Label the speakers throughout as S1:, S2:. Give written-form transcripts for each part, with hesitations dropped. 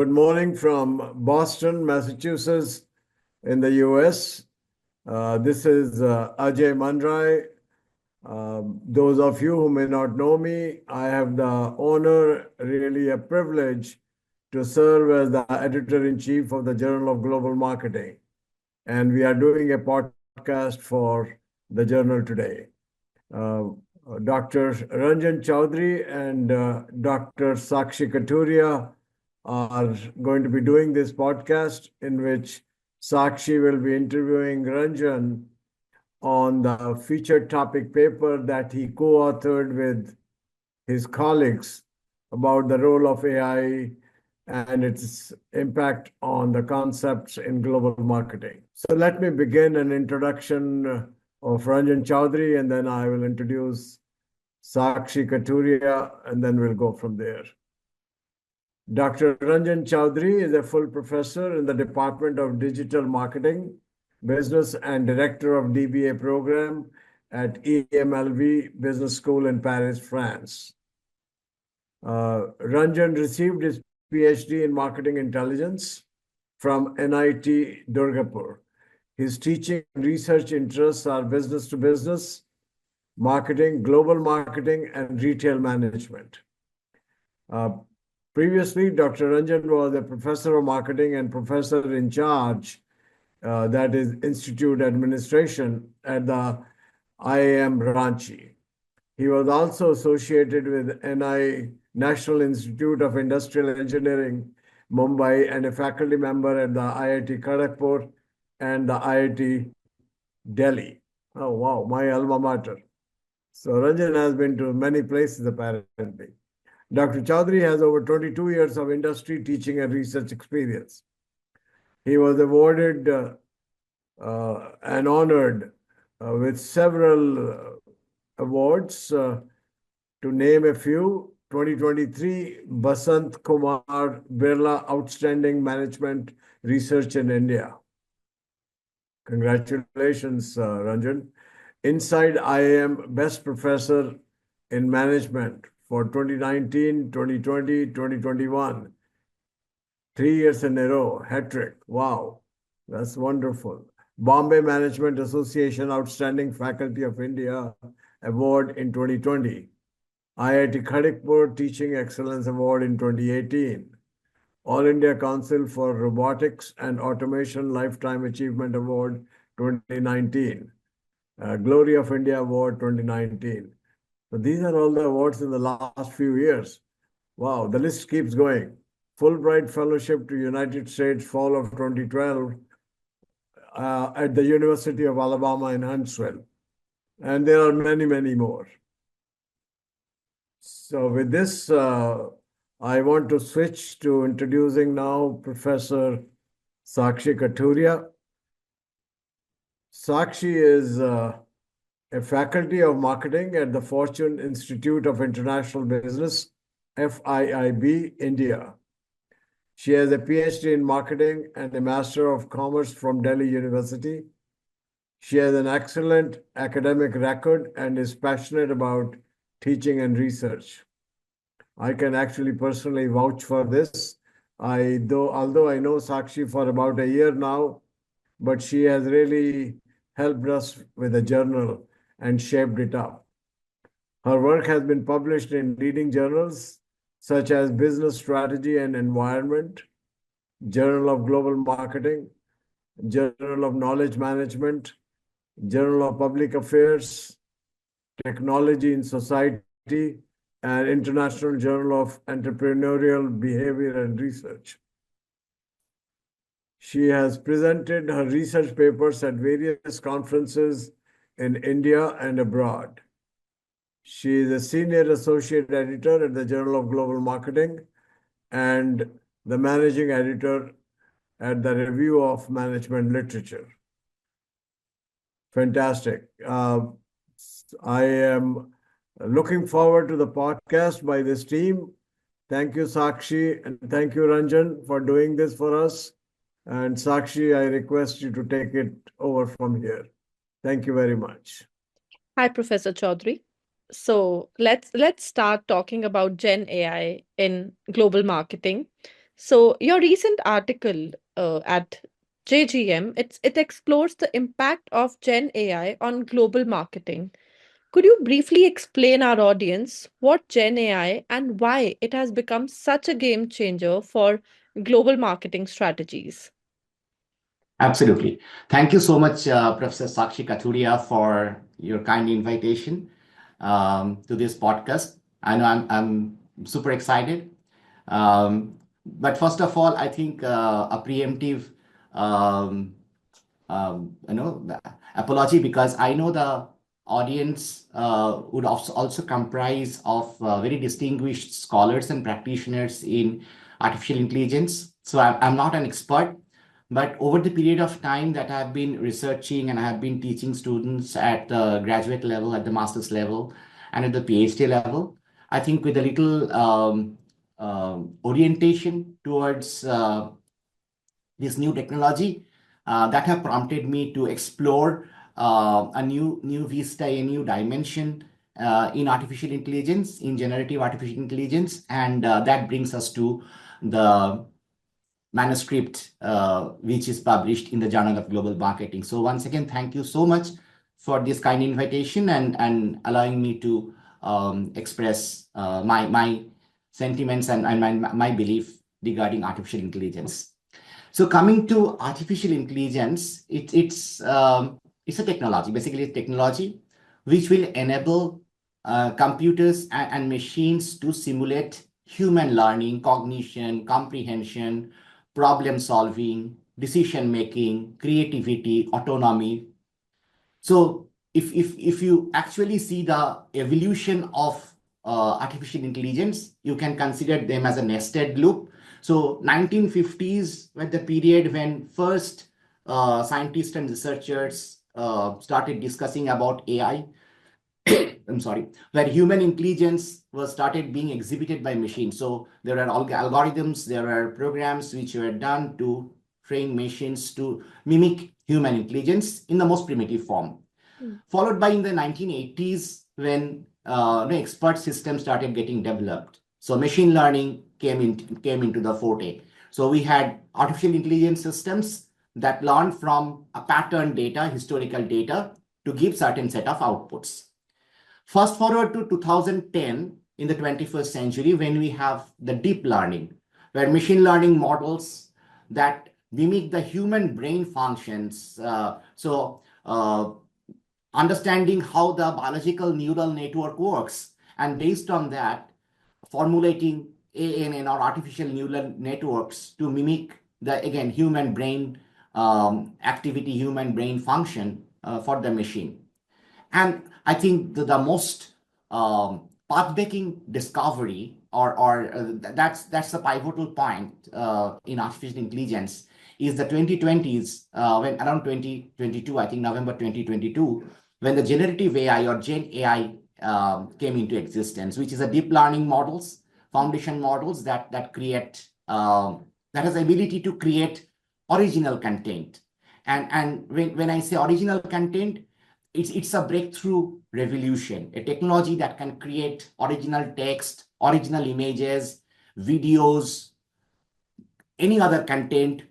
S1: Good morning from Boston, Massachusetts, in the US. This is Ajay Mandrai. Those of you who may not know me, I have the honor, really a privilege, to serve as the editor-in-chief of the Journal of Global Marketing. And we are doing a podcast for the journal today. Dr. Ranjan Chaudhari and Dr. Sakshi Kathuria are going to be doing this podcast in which Sakshi will be interviewing Ranjan on the featured topic paper that he co-authored with his colleagues about the role of AI and its impact on the concepts in global marketing. So let me begin an introduction of Ranjan Chaudhari, and then I will introduce Sakshi Kathuria, and then we'll go from there. Dr. Ranjan Chaudhari is a full professor in the Department of Digital Marketing, Business, and Director of DBA program at EMLV Business School in Paris, France. Ranjan received his PhD in Marketing Intelligence from NIT Durgapur. His teaching and research interests are business to business, marketing, global marketing, and retail management. Previously, Dr. Ranjan was a professor of marketing and professor in charge, that is Institute Administration at the IIM Ranchi. He was also associated with National Institute of Industrial Engineering, Mumbai, and a faculty member at the IIT Kharagpur and the IIT Delhi. Oh, wow, my alma mater. So Ranjan has been to many places, apparently. Dr. Chaudhari has over 22 years of industry teaching and research experience. He was awarded and honored with several awards. To name a few, 2023 Basant Kumar Birla Outstanding Management Research in India. Congratulations, Ranjan. Inside IIM Best Professor in Management for 2019, 2020, 2021. 3 years in a row, hat trick. Wow, that's wonderful. Bombay Management Association Outstanding Faculty of India Award in 2020. IIT Kharagpur Teaching Excellence Award in 2018. All India Council for Robotics and Automation Lifetime Achievement Award 2019. Glory of India Award 2019. So these are all the awards in the last few years. Wow, the list keeps going. Fulbright Fellowship to United States, fall of 2012, at the University of Alabama in Huntsville. And there are many, many more. So with this, I want to switch to introducing now Professor Sakshi Kathuria. Sakshi is a faculty of marketing at the Fortune Institute of International Business, FIIB, India. She has a PhD in marketing and a Master of Commerce from Delhi University. She has an excellent academic record and is passionate about teaching and research. I can actually personally vouch for this. Although I know Sakshi for about a year now, but she has really helped us with the journal and shaped it up. Her work has been published in leading journals such as Business Strategy and Environment, Journal of Global Marketing, Journal of Knowledge Management, Journal of Public Affairs, Technology in Society, and International Journal of Entrepreneurial Behavior and Research. She has presented her research papers at various conferences in India and abroad. She is a senior associate editor at the Journal of Global Marketing and the managing editor at the Review of Management Literature. Fantastic. I am looking forward to the podcast by this team. Thank you, Sakshi, and thank you, Ranjan, for doing this for us. And Sakshi, I request you to take it over from here. Thank you very much.
S2: Hi, Professor Chaudhary. So let's start talking about Gen AI in global marketing. So your recent article at JGM, it explores the impact of Gen AI on global marketing. Could you briefly explain our audience what Gen AI and why it has become such a game changer for global marketing strategies?
S3: Absolutely. Thank you so much, Professor Sakshi Kathuria, for your kind invitation to this podcast. I know I'm super excited. But first of all, I think a preemptive um, apology, because I know the audience would also comprise of very distinguished scholars and practitioners in artificial intelligence. So I'm not an expert, but over the period of time that I've been researching and I have been teaching students at the graduate level, at the master's level, and at the PhD level, I think with a little orientation towards this new technology that have prompted me to explore a new vista, a new dimension in artificial intelligence, in generative artificial intelligence, and that brings us to the manuscript which is published in the Journal of Global Marketing. So once again, thank you so much for this kind invitation and allowing me to express my sentiments and my belief regarding artificial intelligence. So coming to artificial intelligence, it's a technology, basically a technology which will enable computers and machines to simulate human learning, cognition, comprehension, problem solving, decision making, creativity, autonomy. So if you actually see the evolution of artificial intelligence, you can consider them as a nested loop. So 1950s were the period when first scientists and researchers started discussing about AI. I'm sorry, where human intelligence was started being exhibited by machines. So there are algorithms, there are programs which were done to train machines to mimic human intelligence in the most primitive form. Followed by in the 1980s when the expert systems started getting developed. So machine learning came into the forte. So we had artificial intelligence systems that learned from a pattern data, historical data, to give certain set of outputs. Fast forward to 2010 in the 21st century, when we have the deep learning, where machine learning models that mimic the human brain functions. Understanding how the biological neural network works, and based on that, formulating ANN or artificial neural networks to mimic the, again, human brain activity, human brain function for the machine. And I think the most path-breaking discovery, or that's the pivotal point in artificial intelligence, is the 2020s, when around 2022, I think November 2022, when the generative AI or Gen AI came into existence, which is a deep learning models, foundation models that create that has the ability to create original content. And when I say original content, it's a breakthrough revolution, a technology that can create original text, original images, videos, any other content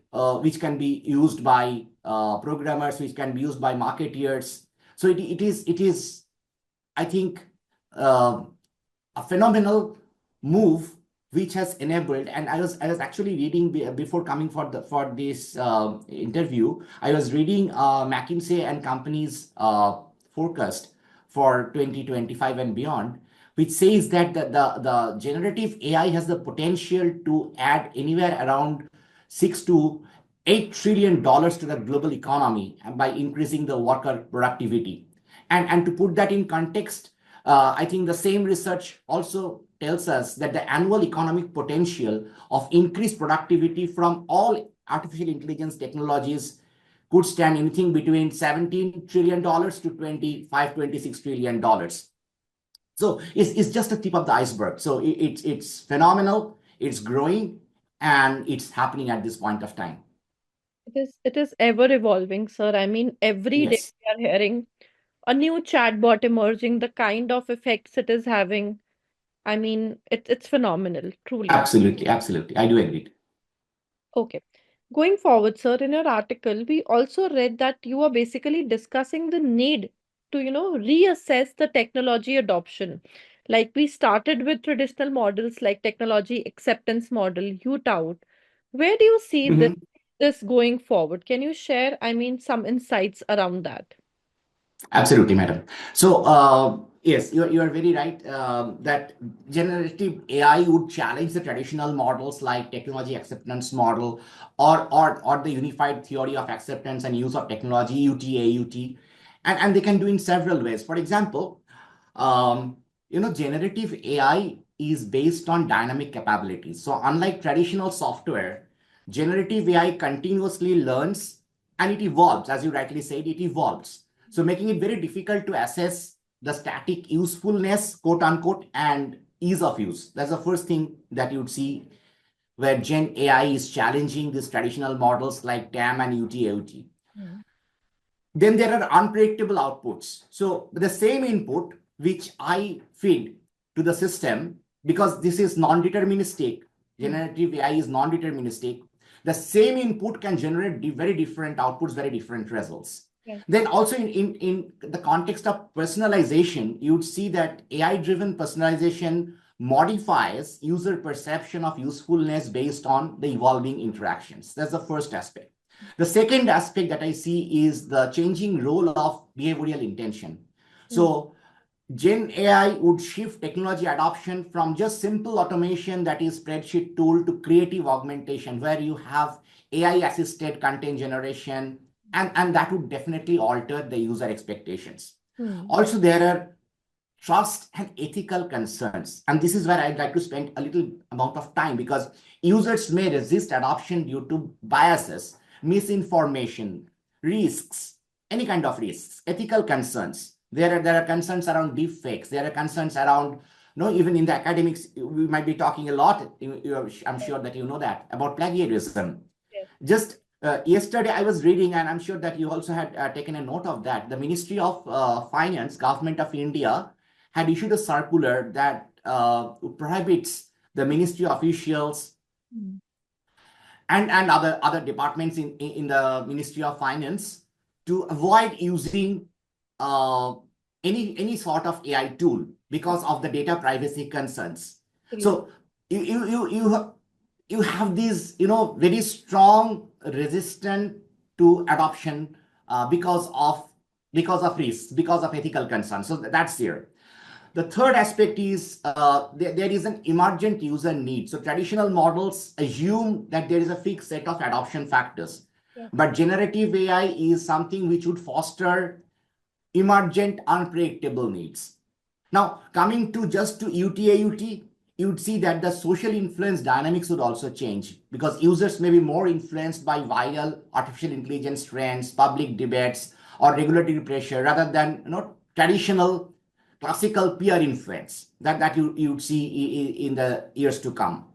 S3: which can be used by programmers, which can be used by marketeers. So it is, I think, a phenomenal move which has enabled. And I was actually reading before coming for this interview. I was reading McKinsey and Company's forecast for 2025 and beyond, which says that the generative AI has the potential to add anywhere around $6 to $8 trillion to the global economy by increasing the worker productivity. And to put that in context, I think the same research also tells us that the annual economic potential of increased productivity from all artificial intelligence technologies could stand anything between $17 trillion to $26 trillion. So it's just a tip of the iceberg. So it's phenomenal, it's growing, and it's happening at this point of time.
S2: It is ever evolving, sir. I mean, every day
S3: Yes,
S2: we are hearing a new chatbot emerging, the kind of effects it is having. I mean, it's phenomenal, truly.
S3: absolutely, absolutely. I do agree.
S2: Okay. Going forward, sir, in your article, we also read that you are basically discussing the need to, reassess the technology adoption. Like we started with traditional models like technology acceptance model, you tout. Where do you see this going forward? Can you share, some insights around that?
S3: Absolutely, madam. So, yes, you are very right that generative AI would challenge the traditional models like technology acceptance model or the unified theory of acceptance and use of technology, UT, and they can do in several ways. For example, um, generative AI is based on dynamic capabilities. So, unlike traditional software, generative AI continuously learns and it evolves. As you rightly said, it evolves. So making it very difficult to assess the static usefulness, quote unquote, and ease of use. That's the first thing that you'd see where Gen AI is challenging these traditional models like TAM and UT.
S2: Mm.
S3: Then there are unpredictable outputs. So the same input which I feed to the system, because this is non-deterministic, generative AI is non-deterministic, the same input can generate very different outputs, very different results.
S2: Right.
S3: Then also in the context of personalization, you'd see that AI-driven personalization modifies user perception of usefulness based on the evolving interactions. That's the first aspect. The second aspect that I see is the changing role of behavioral intention. So Gen AI would shift technology adoption from just simple automation that is spreadsheet tool to creative augmentation, where you have AI assisted content generation, and that would definitely alter the user expectations.
S2: Mm.
S3: Also, there are trust and ethical concerns. And this is where I'd like to spend a little amount of time because users may resist adoption due to biases, misinformation, risks, any kind of risks, ethical concerns. There are concerns around deepfakes. There are concerns around, even in the academics, we might be talking a lot. I'm sure that you know that about plagiarism.
S2: Yes.
S3: Just yesterday, I was reading, and I'm sure that you also had taken a note of that. The Ministry of Finance, Government of India, had issued a circular that prohibits the ministry officials
S2: Mm.
S3: and other departments in the Ministry of Finance to avoid using uh, any sort of AI tool because of the data privacy concerns.
S2: Absolutely.
S3: So you have these very strong resistance to adoption because of risks, because of ethical concerns. So that's there. The third aspect is there is an emergent user need. So traditional models assume that there is a fixed set of adoption factors.
S2: Yeah.
S3: But generative AI is something which would foster emergent, unpredictable needs. Now, coming to just to UTAUT, you would see that the social influence dynamics would also change because users may be more influenced by viral artificial intelligence trends, public debates, or regulatory pressure rather than traditional classical peer influence that you would see in the years to come.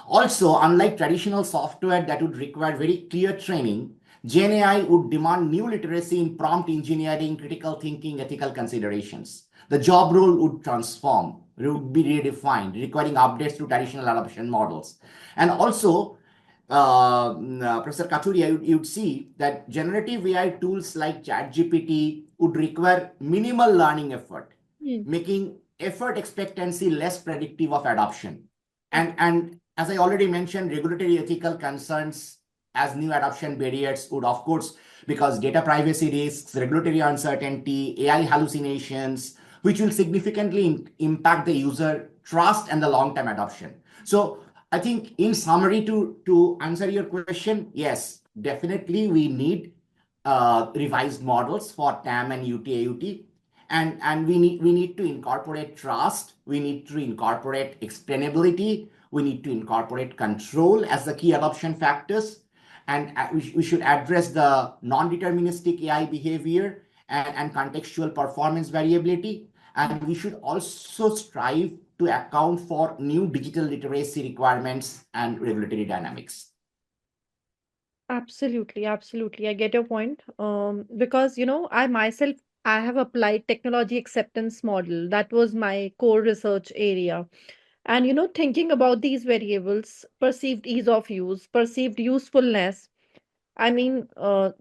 S3: Also, unlike traditional software that would require very clear training, GenAI would demand new literacy in prompt engineering, critical thinking, ethical considerations. The job role would transform, it would be redefined, requiring updates to traditional adoption models. And also, Professor Kathuria, you'd see that generative AI tools like ChatGPT would require minimal learning effort,
S2: Mm.
S3: making effort expectancy less predictive of adoption. And as I already mentioned, regulatory ethical concerns as new adoption barriers would, of course, because data privacy risks, regulatory uncertainty, AI hallucinations, which will significantly impact the user trust and the long-term adoption. So I think in summary, to answer your question, yes, definitely we need revised models for TAM and UTAUT. And we need to incorporate trust, we need to incorporate explainability, we need to incorporate control as the key adoption factors, and we should address the non-deterministic AI behavior and contextual performance variability, and we should also strive to account for new digital literacy requirements and regulatory dynamics.
S2: Absolutely, absolutely. I get your point. Because I myself I have applied technology acceptance model. That was my core research area. And thinking about these variables, perceived ease of use, perceived usefulness, I mean,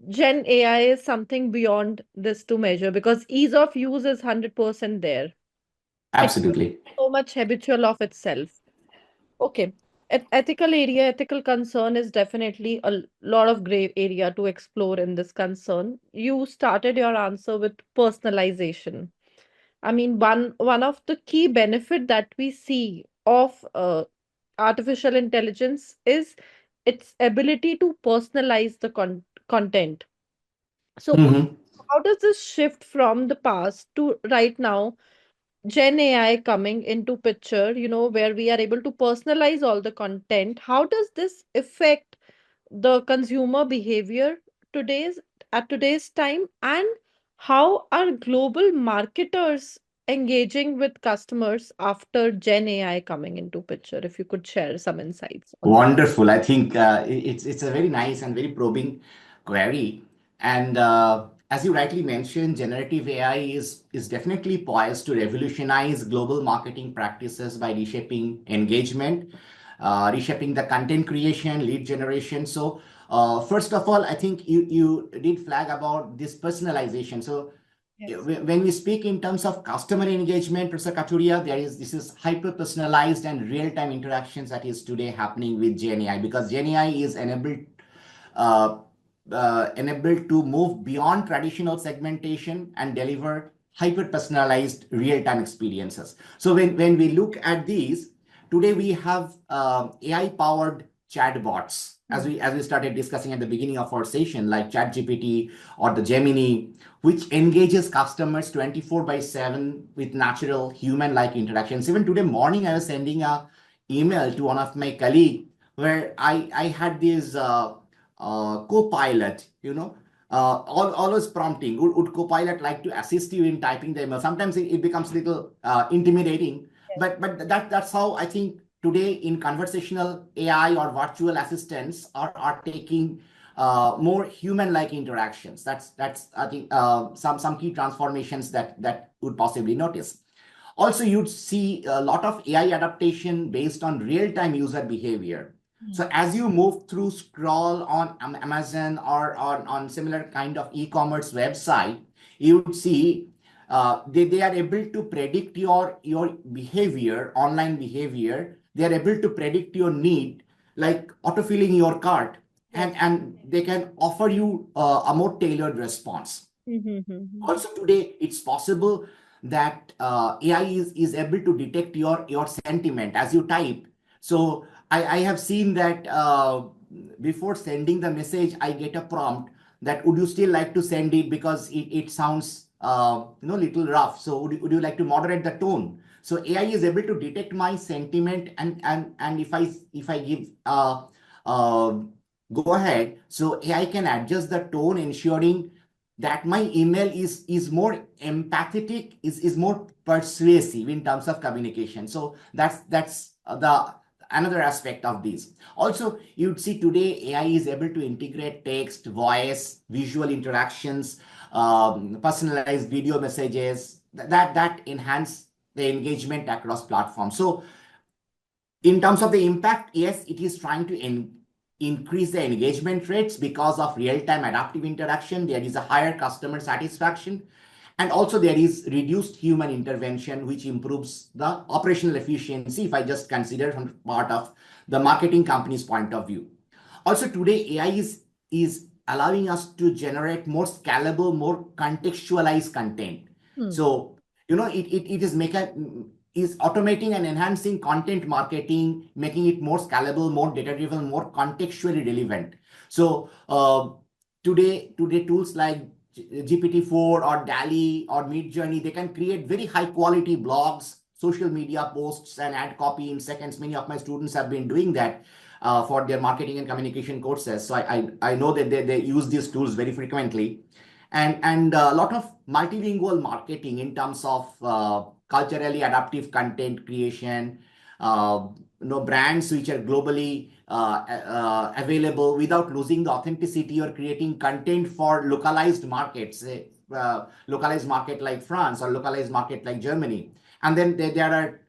S2: Gen AI is something beyond this to measure because ease of use is 100% there. It's
S3: Absolutely.
S2: so much habitual of itself. Okay. Ethical area, ethical concern is definitely a lot of gray area to explore in this concern. You started your answer with personalization. I mean, one of the key benefit that we see of artificial intelligence is its ability to personalize the content. So,
S3: Mhm.
S2: how does this shift from the past to right now? Gen AI coming into picture, where we are able to personalize all the content. How does this affect the consumer behavior today's at today's time, and how are global marketers engaging with customers after Gen AI coming into picture? If you could share some insights on that.
S3: Wonderful. I think it's a very nice and very probing query. And as you rightly mentioned, generative AI is definitely poised to revolutionize global marketing practices by reshaping engagement, reshaping the content creation, lead generation. So first of all, I think you did flag about this personalization. So
S2: Yes.
S3: when we speak in terms of customer engagement, Professor Kathuria, this is hyper-personalized and real-time interactions that is today happening with GenAI because GenAI is uh, enabled to move beyond traditional segmentation and deliver hyper-personalized real-time experiences. So when we look at these, today we have AI-powered chatbots, as we started discussing at the beginning of our session, like ChatGPT or the Gemini, which engages customers 24 by 7 with natural human-like interactions. Even today morning, I was sending a email to one of my colleagues where I had this co-pilot, always prompting. Would co-pilot like to assist you in typing the email? Sometimes it becomes a little intimidating, but that's how I think today in conversational AI or virtual assistants are taking more human-like interactions. That's I think some key transformations that would possibly notice. Also, you'd see a lot of AI adaptation based on real-time user behavior. So as you move through scroll on Amazon or on similar kind of e-commerce website, you would see they are able to predict your behavior, online behavior. They are able to predict your need, like autofilling your cart,
S2: Yes.
S3: and they can offer you a more tailored response.
S2: Mm-hmm.
S3: Also today, it's possible that AI is able to detect your sentiment as you type. So I have seen that before sending the message, I get a prompt that would you still like to send it because it sounds little rough. So would you like to moderate the tone? So AI is able to detect my sentiment and if I give uh, go ahead, so AI can adjust the tone, ensuring that my email is more empathetic, is more persuasive in terms of communication. So that's the another aspect of this. Also, you'd see today AI is able to integrate text, voice, visual interactions, personalized video messages that enhance the engagement across platforms. So in terms of the impact, yes, it is trying to increase the engagement rates because of real-time adaptive interaction. There is a higher customer satisfaction. And also there is reduced human intervention, which improves the operational efficiency, if I just consider from part of the marketing company's point of view. Also today, AI is allowing us to generate more scalable, more contextualized content.
S2: Hmm.
S3: So, it is automating and enhancing content marketing, making it more scalable, more data-driven, more contextually relevant. So today tools like GPT-4 or DALI or Midjourney, they can create very high quality blogs, social media posts, and ad copy in seconds. Many of my students have been doing that for their marketing and communication courses. So I know that they use these tools very frequently. And a lot of multilingual marketing in terms of culturally adaptive content creation, brands which are globally available without losing the authenticity or creating content for localized markets, localized market like France or localized market like Germany. And then there are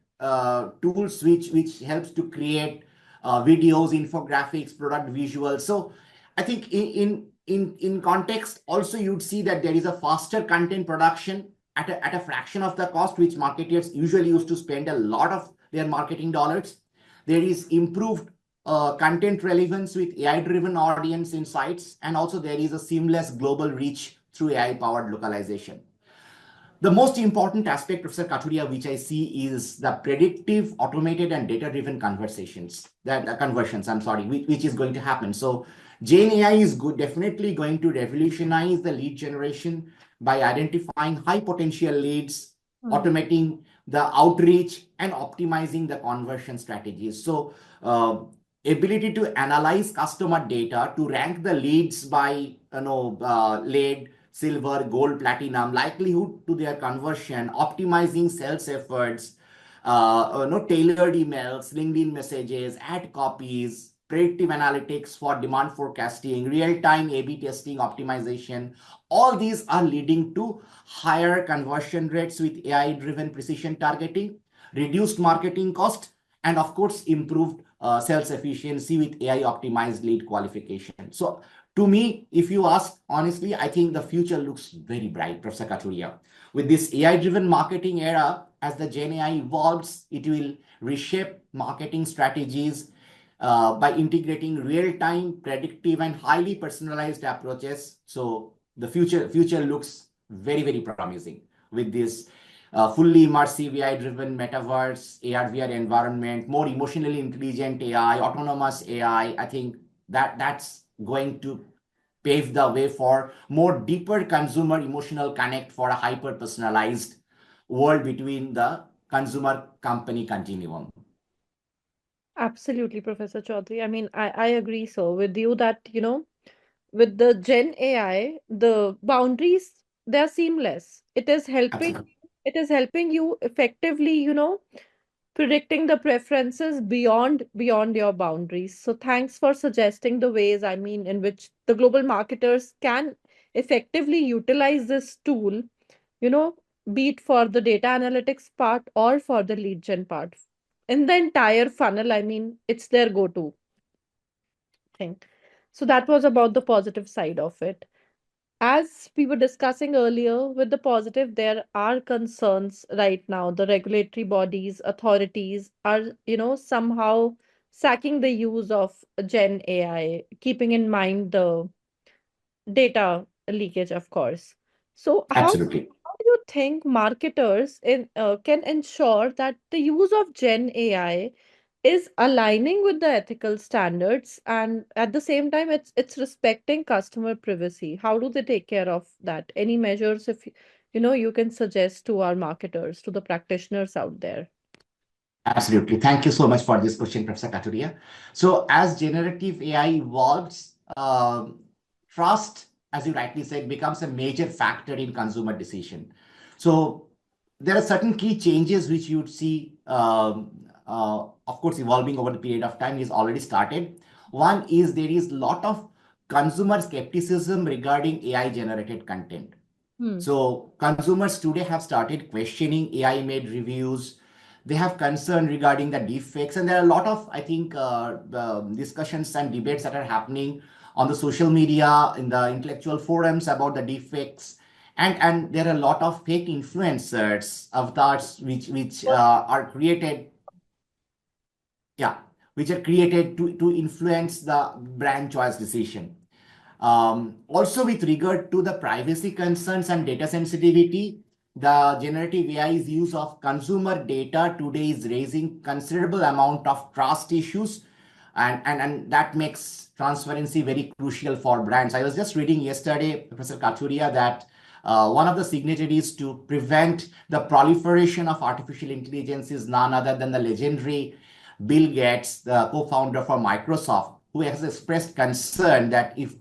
S3: tools which helps to create videos, infographics, product visuals. So I think in context, also you'd see that there is a faster content production at a fraction of the cost, which marketers usually used to spend a lot of their marketing dollars. There is improved content relevance with AI-driven audience insights, and also there is a seamless global reach through AI-powered localization. The most important aspect, Professor Kathuria, which I see is the predictive, automated, and data-driven conversions, which is going to happen. So GenAI is definitely going to revolutionize the lead generation by identifying high potential leads, automating the outreach, and optimizing the conversion strategies. So ability to analyze customer data to rank the leads by lead, silver, gold, platinum, likelihood to their conversion, optimizing sales efforts, tailored emails, LinkedIn messages, ad copies, predictive analytics for demand forecasting, real-time A/B testing optimization. All these are leading to higher conversion rates with AI-driven precision targeting, reduced marketing cost, and of course, improved sales efficiency with AI-optimized lead qualification. So to me, if you ask honestly, I think the future looks very bright, Professor Kathuria. With this AI-driven marketing era, as the GenAI evolves, it will reshape marketing strategies by integrating real-time, predictive, and highly personalized approaches. So the future looks very, very promising with this fully immersive AI-driven metaverse, AR/VR environment, more emotionally intelligent AI, autonomous AI. I think that's going to pave the way for more deeper consumer emotional connect for a hyper-personalized world between the consumer company continuum.
S2: Absolutely, Professor Chaudhary. I mean, I agree so with you that, with the Gen AI, the boundaries, they're seamless.
S3: Absolutely.
S2: It is helping you effectively, predicting the preferences beyond your boundaries. So thanks for suggesting the ways, I mean, in which the global marketers can effectively utilize this tool, you know, be it for the data analytics part or for the lead gen part. In the entire funnel, I mean, it's their go-to thing. So that was about the positive side of it. As we were discussing earlier, with the positive, there are concerns right now. The regulatory bodies, authorities are, somehow sacking the use of Gen AI, keeping in mind the data leakage, of course. So,
S3: Absolutely.
S2: how do you think marketers can ensure that the use of Gen AI is aligning with the ethical standards and at the same time it's respecting customer privacy? How do they take care of that? Any measures, if you can suggest to our marketers, to the practitioners out there?
S3: Absolutely. Thank you so much for this question, Professor Kathuria. So as generative AI evolves, trust, as you rightly said, becomes a major factor in consumer decision. So there are certain key changes which you'd see, of course, evolving over the period of time is already started. One is there is a lot of consumer skepticism regarding AI-generated content. So consumers today have started questioning AI-made reviews. They have concern regarding the deepfakes, and there are a lot of, I think, discussions and debates that are happening on the social media, in the intellectual forums about the deepfakes, and there are a lot of fake influencers, avatars, which are created, which are created to influence the brand choice decision. Also, with regard to the privacy concerns and data sensitivity, the generative AI's use of consumer data today is raising considerable amount of trust issues, and that makes transparency very crucial for brands. I was just reading yesterday, Professor Kathuria, that one of the signatories to prevent the proliferation of artificial intelligence is none other than the legendary Bill Gates, the co-founder for Microsoft, who has expressed concern that if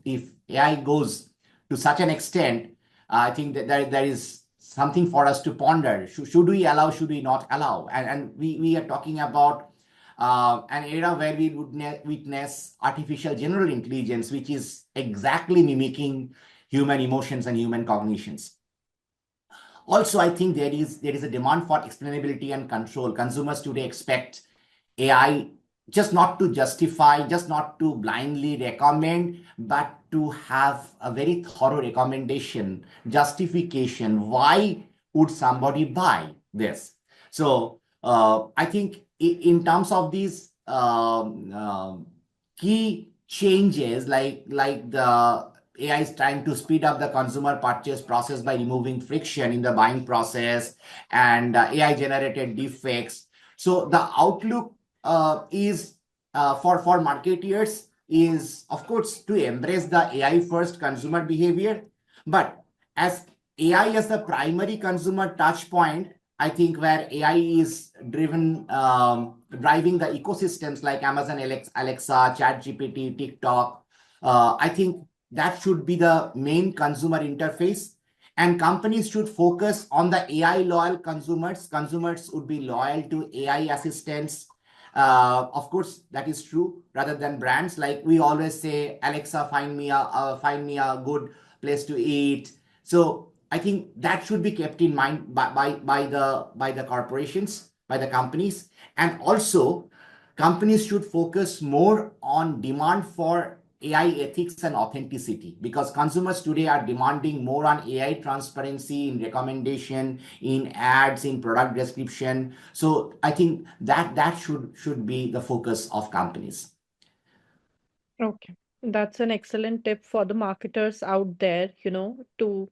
S3: AI goes to such an extent, I think that there is something for us to ponder. Should we allow, should we not allow? And we are talking about an era where we would witness artificial general intelligence, which is exactly mimicking human emotions and human cognitions. Also, I think there is a demand for explainability and control. Consumers today expect AI just not to justify, just not to blindly recommend, but to have a very thorough recommendation, justification. Why would somebody buy this? So I think in terms of these key changes, like the AI is trying to speed up the consumer purchase process by removing friction in the buying process and AI generated defects. So the outlook is for marketeers is, of course, to embrace the AI first consumer behavior. But as AI as the primary consumer touch point, I think where AI is driving the ecosystems like Amazon Alexa, ChatGPT, TikTok, I think that should be the main consumer interface. And companies should focus on the AI loyal consumers. Consumers would be loyal to AI assistants. Of course, that is true. Rather than brands, like we always say, Alexa, find me a good place to eat. So I think that should be kept in mind by the corporations, by the companies, and also companies should focus more on demand for AI ethics and authenticity, because consumers today are demanding more on AI transparency in recommendation, in ads, in product description. So I think that should be the focus of companies.
S2: Okay. That's an excellent tip for the marketers out there, to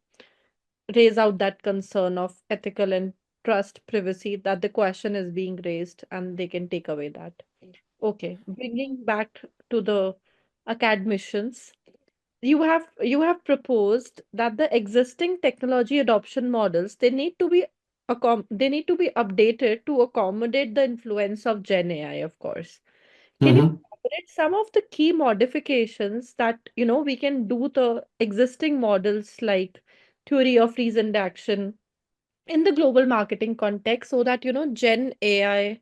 S2: raise out that concern of ethical and trust privacy that the question is being raised and they can take away that. Okay, bringing back to the academicians, you have proposed that the existing technology adoption models they need to be updated to accommodate the influence of Gen AI, of course. Can you
S3: Mhm.
S2: elaborate some of the key modifications that we can do the existing models like theory of reasoned action in the global marketing context so that Gen AI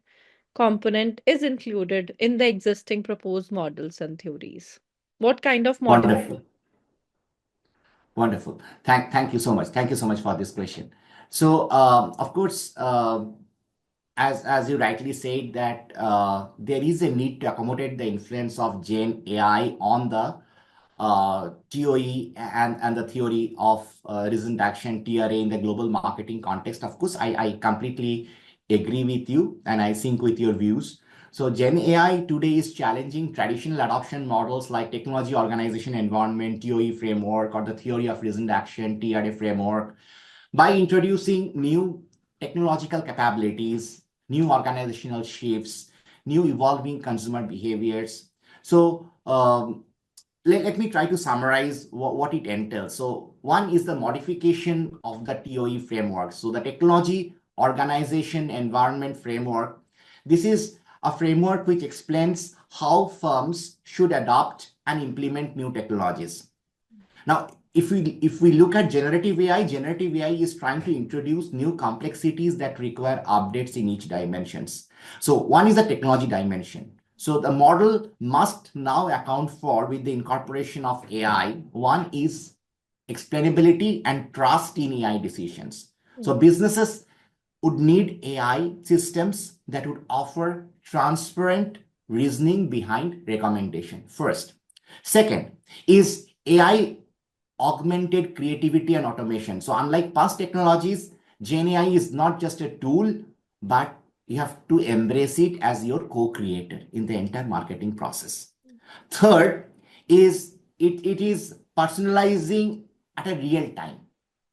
S2: component is included in the existing proposed models and theories? What kind of modification?
S3: Wonderful. Wonderful. Thank you so much. Thank you so much for this question. So, of course, as you rightly said, that there is a need to accommodate the influence of Gen AI on the TOE and the theory of reasoned action, TRA, in the global marketing context. Of course, I completely agree with you and I sync with your views. So Gen AI today is challenging traditional adoption models like technology organization environment, TOE framework, or the theory of reasoned action, TRA framework, by introducing new technological capabilities, new organizational shifts, new evolving consumer behaviors. So let me try to summarize what it entails. So one is the modification of the TOE framework. So the technology organization environment framework. This is a framework which explains how firms should adopt and implement new technologies. Now, if we look at generative AI is trying to introduce new complexities that require updates in each dimensions. So one is the technology dimension. So the model must now account for, with the incorporation of AI, one is explainability and trust in AI decisions. So businesses would need AI systems that would offer transparent reasoning behind recommendation first. Second is AI augmented creativity and automation. So unlike past technologies, GenAI is not just a tool, but you have to embrace it as your co-creator in the entire marketing process. Third is it is personalizing at a real time,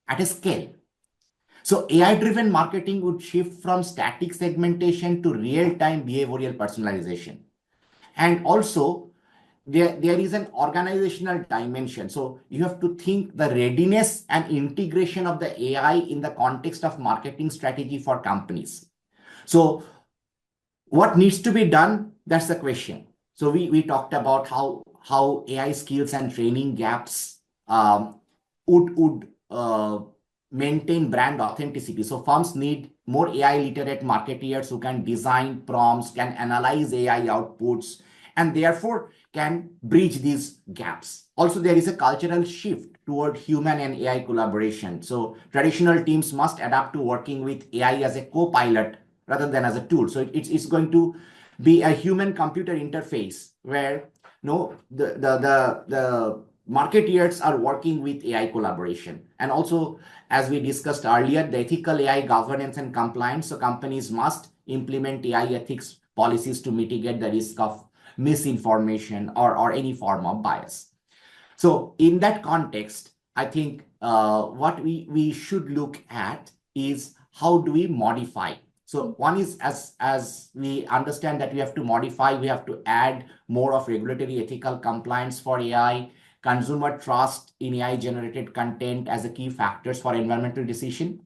S3: at a scale. So AI-driven marketing would shift from static segmentation to real-time behavioral personalization. And also, there is an organizational dimension. So you have to think the readiness and integration of the AI in the context of marketing strategy for companies. So what needs to be done? That's the question. So we talked about how AI skills and training gaps would maintain brand authenticity. So firms need more AI literate marketeers who can design prompts, can analyze AI outputs, and therefore can bridge these gaps. Also, there is a cultural shift toward human and AI collaboration. So traditional teams must adapt to working with AI as a co-pilot rather than as a tool. So it's going to be a human-computer interface where the marketeers are working with AI collaboration. And also, as we discussed earlier, the ethical AI governance and compliance. So companies must implement AI ethics policies to mitigate the risk of misinformation or any form of bias. So in that context, I think what we should look at is how do we modify. So one is as we understand that we have to modify, we have to add more of regulatory ethical compliance for AI, consumer trust in AI generated content as a key factors for environmental decision.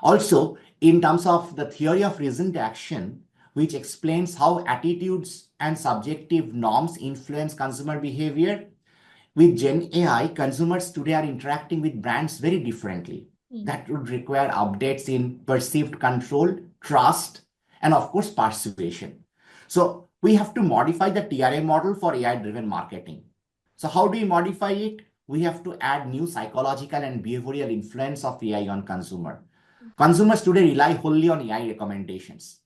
S3: Also, in terms of the theory of reasoned action, which explains how attitudes and subjective norms influence consumer behavior. With Gen AI, consumers today are interacting with brands very differently. That would require updates in perceived control, trust, and of course, persuasion. So we have to modify the TRA model for AI-driven marketing. So how do we modify it? We have to add new psychological and behavioral influence of AI on consumer. Consumers today rely wholly on AI recommendations.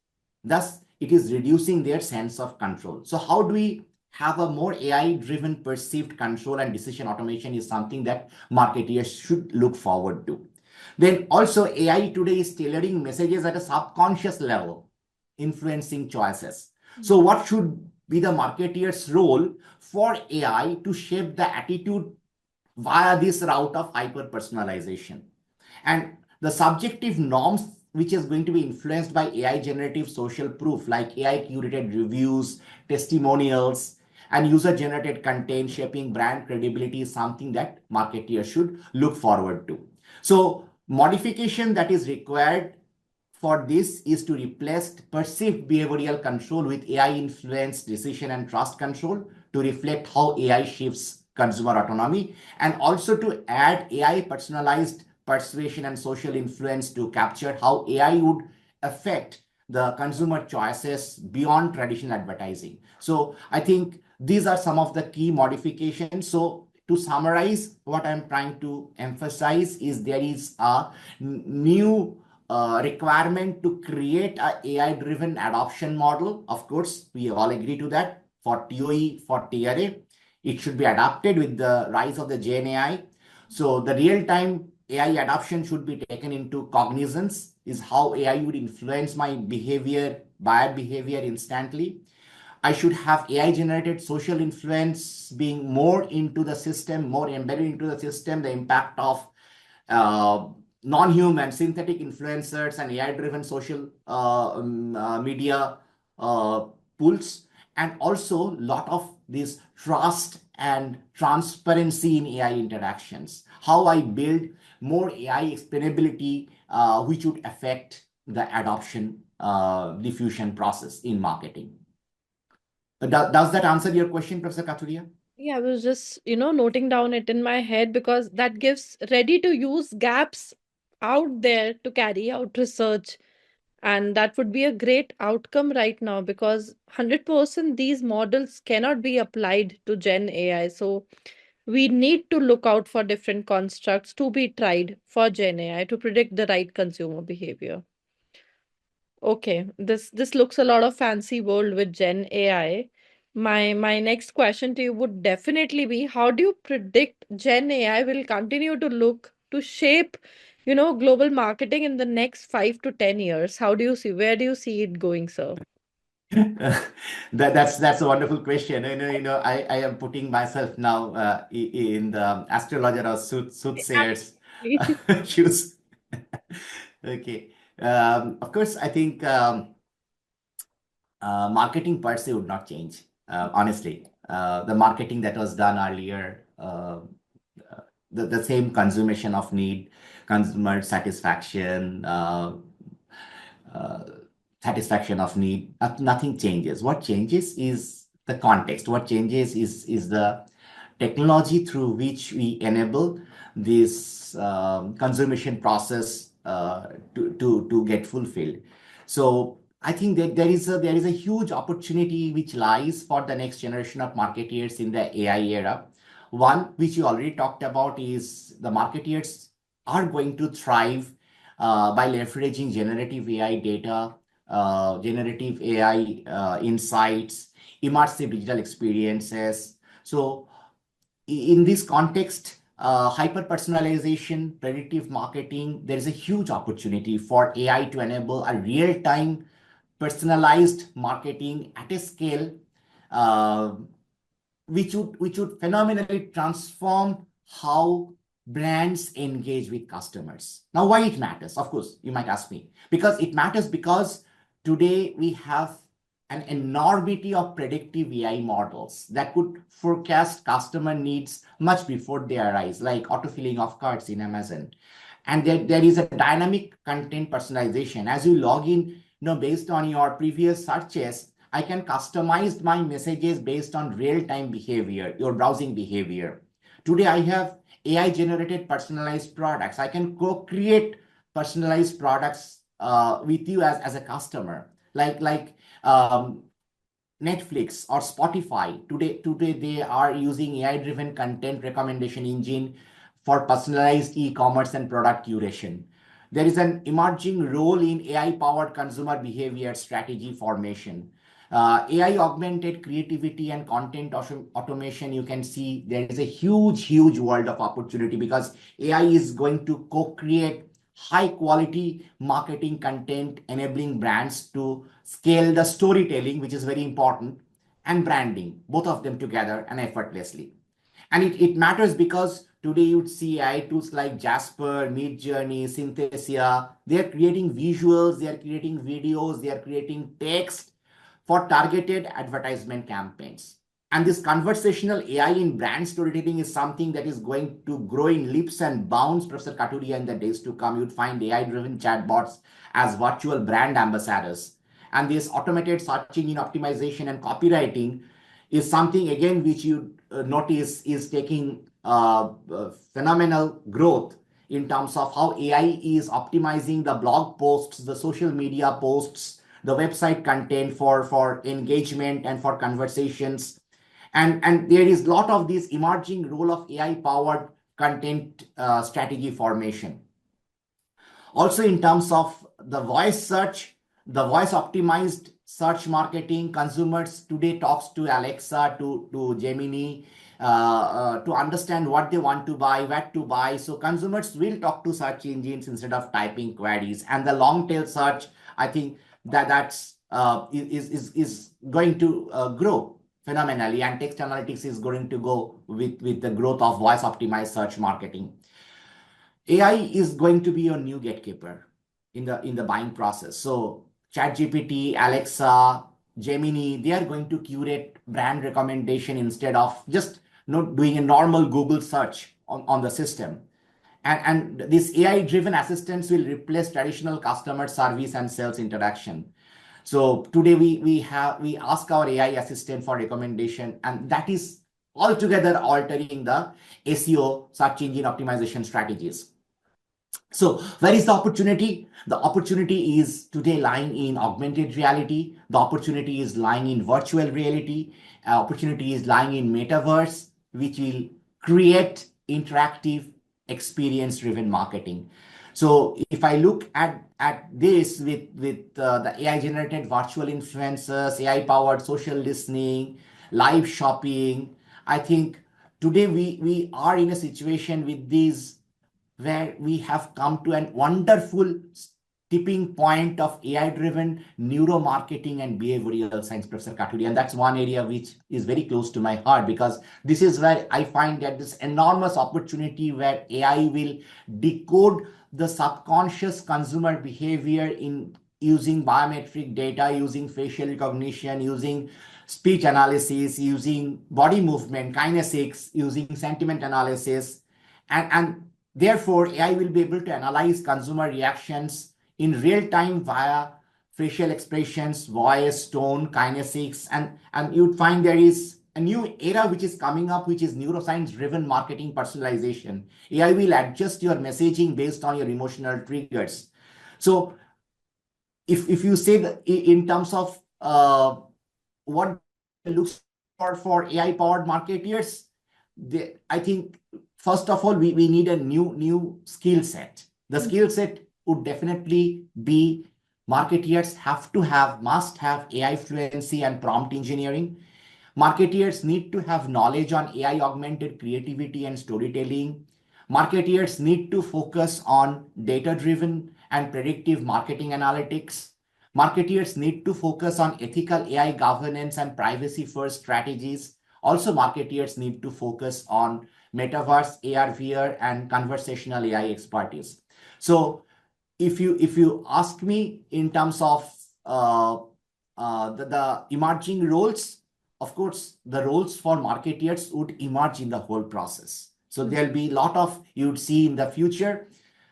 S3: Thus, it is reducing their sense of control. So how do we have a more AI-driven perceived control and decision automation is something that marketeers should look forward to. Then also AI today is tailoring messages at a subconscious level, influencing choices. So what should be the marketeer's role for AI to shape the attitude via this route of hyper-personalization? And the subjective norms which is going to be influenced by AI generative social proof like AI curated reviews, testimonials, and user-generated content shaping brand credibility is something that marketeers should look forward to. So modification that is required for this is to replace perceived behavioral control with AI-influenced decision and trust control to reflect how AI shifts consumer autonomy, and also to add AI personalized persuasion and social influence to capture how AI would affect the consumer choices beyond traditional advertising. So I think these are some of the key modifications. So to summarize, what I'm trying to emphasize is there is a new requirement to create an AI-driven adoption model. Of course, we all agree to that for TOE, for TRA. It should be adapted with the rise of the GenAI. So the real-time AI adoption should be taken into cognizance is how AI would influence my behavior, buyer behavior instantly. I should have AI-generated social influence being more into the system, more embedded into the system, the impact of non-human synthetic influencers and AI-driven social media pools, and also a lot of this trust and transparency in AI interactions. How I build more AI explainability, which would affect the adoption diffusion process in marketing. Does that answer your question, Professor Kathuria?
S2: Yeah, I was just, noting down it in my head because that gives ready to use gaps out there to carry out research. And that would be a great outcome right now because 100% these models cannot be applied to Gen AI. So we need to look out for different constructs to be tried for Gen AI to predict the right consumer behavior. Okay, this looks a lot of fancy world with Gen AI. My next question to you would definitely be how do you predict Gen AI will continue to look to shape, global marketing in the next 5 to 10 years? How do you see where do you see it going, sir?
S3: That's a wonderful question. I am putting myself now in the astrologer or soothsayers shoes. Okay. Of course, I think marketing per se would not change. Honestly, the marketing that was done earlier, the same consummation of need, consumer satisfaction, satisfaction of need, nothing changes. What changes is the context. What changes is the technology through which we enable this consummation process to get fulfilled. So I think that there is a huge opportunity which lies for the next generation of marketeers in the AI era. One, which you already talked about, is the marketeers are going to thrive by leveraging generative AI data, generative AI insights, immersive digital experiences. So in this context, hyper personalization, predictive marketing, there is a huge opportunity for AI to enable a real time personalized marketing at a scale, uh, which would phenomenally transform how brands engage with customers. Now, why it matters? Of course, you might ask me. Because it matters because today we have an enormity of predictive AI models that could forecast customer needs much before they arise, like autofilling of carts in Amazon. And there is a dynamic content personalization. As you log in, based on your previous searches, I can customize my messages based on real-time behavior, your browsing behavior. Today, I have AI-generated personalized products. I can co-create personalized products with you as a customer, like Netflix or Spotify. Today they are using AI-driven content recommendation engine for personalized e-commerce and product curation. There is an emerging role in AI-powered consumer behavior strategy formation. AI augmented creativity and content automation, you can see there is a huge world of opportunity because AI is going to co-create high quality marketing content, enabling brands to scale the storytelling, which is very important, and branding, both of them together and effortlessly. And it matters because today you'd see AI tools like Jasper, Midjourney, Synthesia. They are creating visuals, they are creating videos, they are creating text for targeted advertisement campaigns. And this conversational AI in brand storytelling is something that is going to grow in leaps and bounds, Professor Kathuria, in the days to come. You'd find AI-driven chatbots as virtual brand ambassadors. And this automated search engine optimization and copywriting is something, again, which you notice is taking phenomenal growth in terms of how AI is optimizing the blog posts, the social media posts, the website content for engagement and for conversations. And there is a lot of this emerging role of AI-powered content strategy formation. Also, in terms of the voice search, the voice optimized search marketing, consumers today talks to Alexa, to Gemini, to understand what they want to buy, what to buy. So consumers will talk to search engines instead of typing queries. And the long tail search, I think that's going to grow phenomenally, and text analytics is going to go with the growth of voice optimized search marketing. AI is going to be your new gatekeeper in the buying process. So ChatGPT, Alexa, Gemini, they are going to curate brand recommendation instead of just doing a normal Google search on the system. And this AI-driven assistance will replace traditional customer service and sales interaction. So today we ask our AI assistant for recommendation, and that is altogether altering the SEO, search engine optimization strategies. So where is the opportunity? The opportunity is today lying in augmented reality. The opportunity is lying in virtual reality. Opportunity is lying in metaverse, which will create interactive experience-driven marketing. So if I look at this with the AI-generated virtual influencers, AI-powered social listening, live shopping, I think today we are in a situation with these where we have come to an wonderful tipping point of AI-driven neuromarketing and behavioral science, Professor Kathuria. And that's one area which is very close to my heart, because this is where I find that this enormous opportunity where AI will decode the subconscious consumer behavior in using biometric data, using facial recognition, using speech analysis, using body movement, kinesics, using sentiment analysis. And therefore, AI will be able to analyze consumer reactions in real time via facial expressions, voice, tone, kinesics, and you'd find there is a new era which is coming up, which is neuroscience-driven marketing personalization. AI will adjust your messaging based on your emotional triggers. So if you say that in terms of what looks for AI powered marketeers, I think first of all we need a new skill set. The skill set would definitely be marketeers must have AI fluency and prompt engineering. Marketeers need to have knowledge on AI augmented creativity and storytelling. Marketeers need to focus on data driven and predictive marketing analytics. Marketeers need to focus on ethical AI governance and privacy first strategies. Also, marketeers need to focus on metaverse, AR, VR, and conversational AI expertise. So, if you ask me in terms of the emerging roles, of course, the roles for marketeers would emerge in the whole process. So there'll be a lot of, you'd see in the future,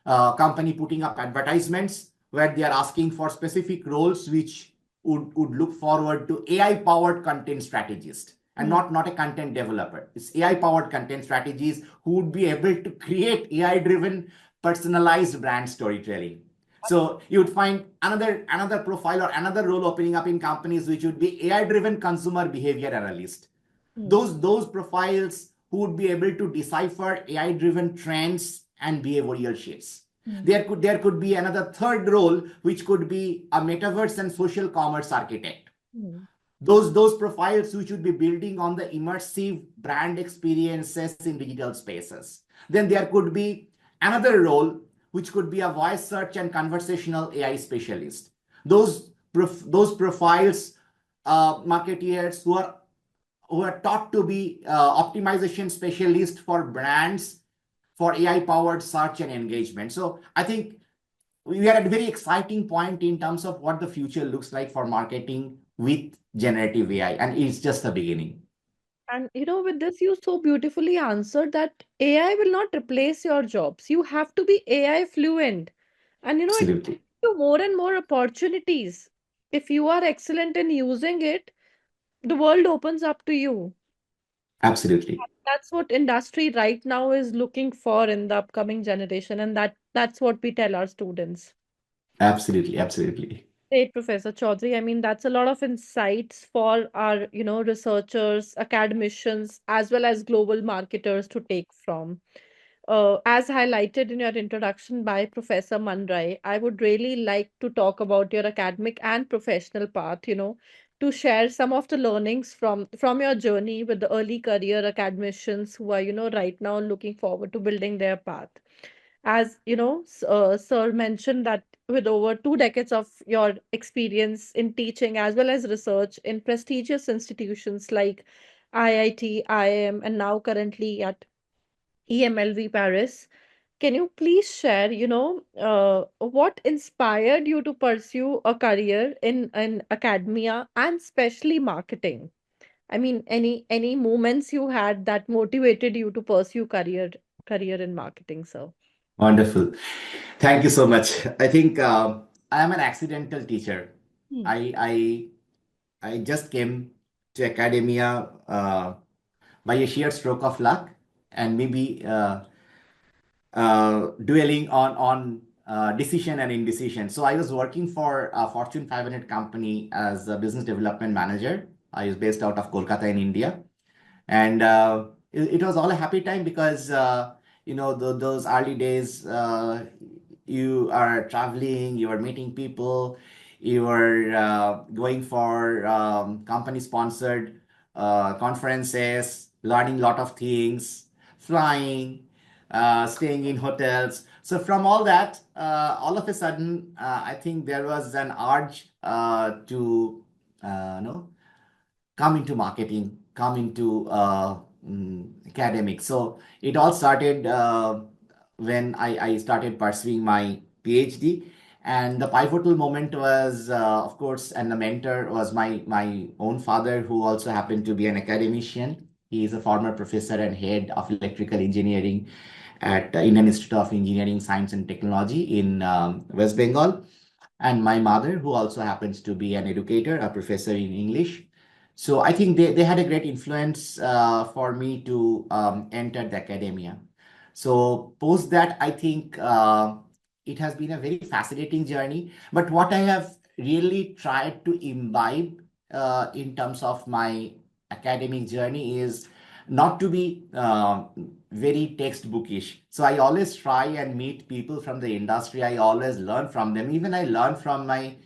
S3: company putting up advertisements where they are asking for specific roles which would look forward to AI-powered content strategist and not a content developer. It's AI-powered content strategists who would be able to create AI-driven personalized brand storytelling. So you would find another profile or another role opening up in companies, which would be AI-driven consumer behavior analyst. Those profiles who would be able to decipher AI-driven trends and behavioral shifts. There could be another third role, which could be a metaverse and social commerce architect. Those profiles which would be building on the immersive brand experiences in digital spaces. Then there could be another role which could be a voice search and conversational AI specialist. Those profiles, marketeers who are taught to be optimization specialists for brands for AI-powered search and engagement. So I think we are at a very exciting point in terms of what the future looks like for marketing with generative AI, and it's just the beginning.
S2: And with this, you so beautifully answered that AI will not replace your jobs. You have to be AI fluent. And it gives
S3: Absolutely.
S2: you more and more opportunities. If you are excellent in using it, the world opens up to you.
S3: Absolutely.
S2: That's what industry right now is looking for in the upcoming generation, and that's what we tell our students.
S3: Absolutely. Absolutely.
S2: Great, Professor Chaudhary. I mean, that's a lot of insights for our, researchers, academicians, as well as global marketers to take from. As highlighted in your introduction by Professor Manrai, I would really like to talk about your academic and professional path, to share some of the learnings from your journey with the early career academicians who are, right now looking forward to building their path. As Sir mentioned that with over 2 decades of your experience in teaching as well as research in prestigious institutions like IIT, IIM, and now currently at EMLV Paris, can you please share, what inspired you to pursue a career in academia and especially marketing? I mean, any moments you had that motivated you to pursue career in marketing, sir?
S3: Wonderful. Thank you so much. I think I am an accidental teacher.
S2: Hmm.
S3: I just came to academia by a sheer stroke of luck, and maybe dwelling on decision and indecision. So I was working for a Fortune 500 company as a business development manager. I was based out of Kolkata in India, and it was all a happy time because those early days, you are traveling, you are meeting people, you are going for company sponsored conferences, learning a lot of things, flying, staying in hotels. So from all that, all of a sudden, I think there was an urge to come into marketing, come into academics. So it all started when I started pursuing my PhD. And the pivotal moment was, of course, and the mentor was my own father, who also happened to be an academician. He is a former professor and head of electrical engineering at Indian Institute of Engineering, Science and Technology in West Bengal. And my mother, who also happens to be an educator, a professor in English. So I think they had a great influence for me to enter the academia. So post that, I think it has been a very fascinating journey. But what I have really tried to imbibe in terms of my academic journey is not to be very textbookish. So I always try and meet people from the industry. I always learn from them. Even I learn from my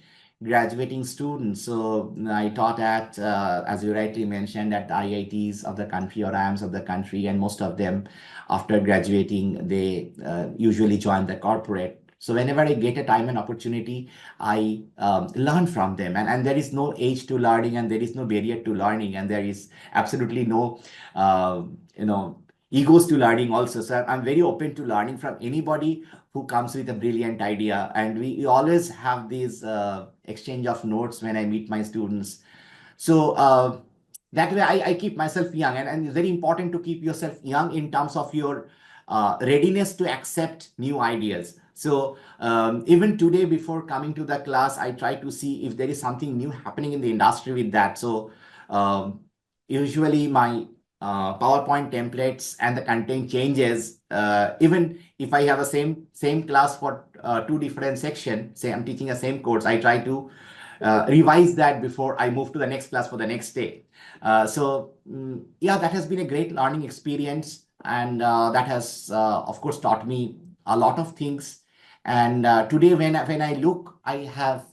S3: graduating students. So I taught at, as you rightly mentioned, at the IITs of the country or IIMs of the country, and most of them, after graduating, they usually join the corporate. So whenever I get a time and opportunity, I learn from them, and there is no age to learning, and there is no barrier to learning, and there is absolutely no, uh, you know, egos to learning also. So I'm very open to learning from anybody who comes with a brilliant idea, and we always have these exchange of notes when I meet my students. So that way I keep myself young, and it's very important to keep yourself young in terms of your readiness to accept new ideas. So even today, before coming to the class, I try to see if there is something new happening in the industry with that. So um, usually my PowerPoint templates and the content changes. Even if I have a same class for two different sections, say I'm teaching a same course, I try to revise that before I move to the next class for the next day. Yeah, that has been a great learning experience, and that has, of course, taught me a lot of things. And today, when I look, I have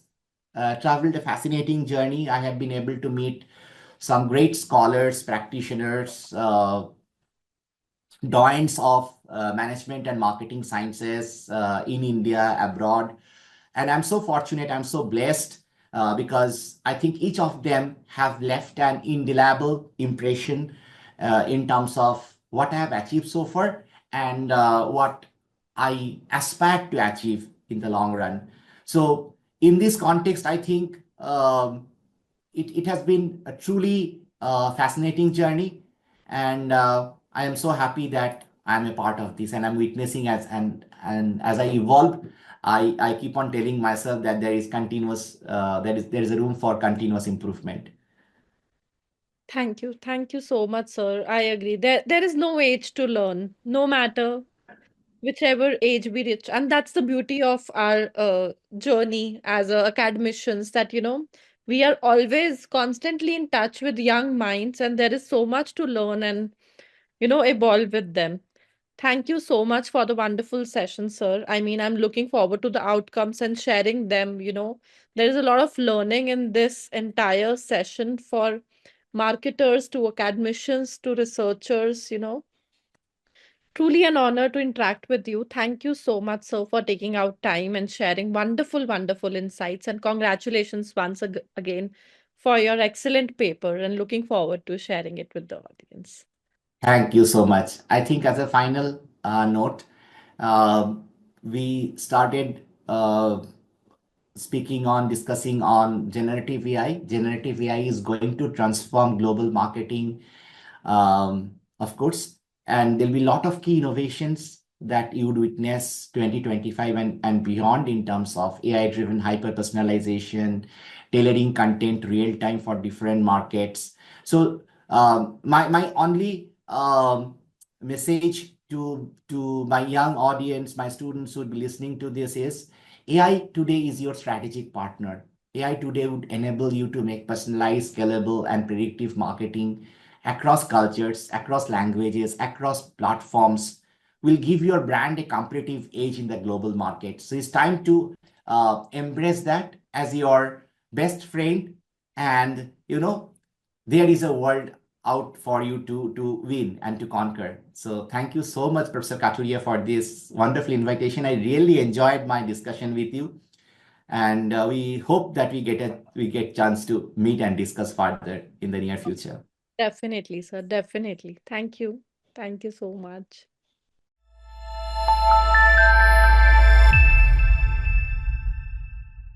S3: traveled a fascinating journey. I have been able to meet some great scholars, practitioners, doyens of management and marketing sciences in India, abroad. And I'm so fortunate, I'm so blessed because I think each of them have left an indelible impression in terms of what I have achieved so far, and what I aspire to achieve in the long run. So in this context, I think it has been a truly fascinating journey, and I am so happy that I'm a part of this, and I'm witnessing and as I evolve, I keep on telling myself that there is continuous there is a room for continuous improvement.
S2: Thank you so much, sir. I agree. There is no age to learn, no matter whichever age we reach, and that's the beauty of our journey as academicians, that we are always constantly in touch with young minds, and there is so much to learn and evolve with them. Thank you so much for the wonderful session, sir. I mean, I'm looking forward to the outcomes and sharing them. There is a lot of learning in this entire session for marketers to academicians to researchers. Truly an honor to interact with you. Thank you so much, sir, for taking out time and sharing wonderful, wonderful insights. And congratulations once again for your excellent paper, and looking forward to sharing it with the audience.
S3: Thank you so much. I think as a final note, uh, we started discussing on generative AI. Generative AI is going to transform global marketing, of course, and there'll be a lot of key innovations that you would witness 2025 and beyond in terms of AI-driven hyper-personalization, tailoring content real time for different markets. So my only message to my young audience, my students who would be listening to this is AI today is your strategic partner. AI today would enable you to make personalized, scalable, and predictive marketing across cultures, across languages, across platforms, will give your brand a competitive edge in the global market. So it's time to embrace that as your best friend, and there is a world out for you to win and to conquer. So thank you so much, Professor Kathuria, for this wonderful invitation. I really enjoyed my discussion with you, and we hope that we get chance to meet and discuss further in the near future.
S2: Definitely, sir. Definitely. Thank you. Thank you so much.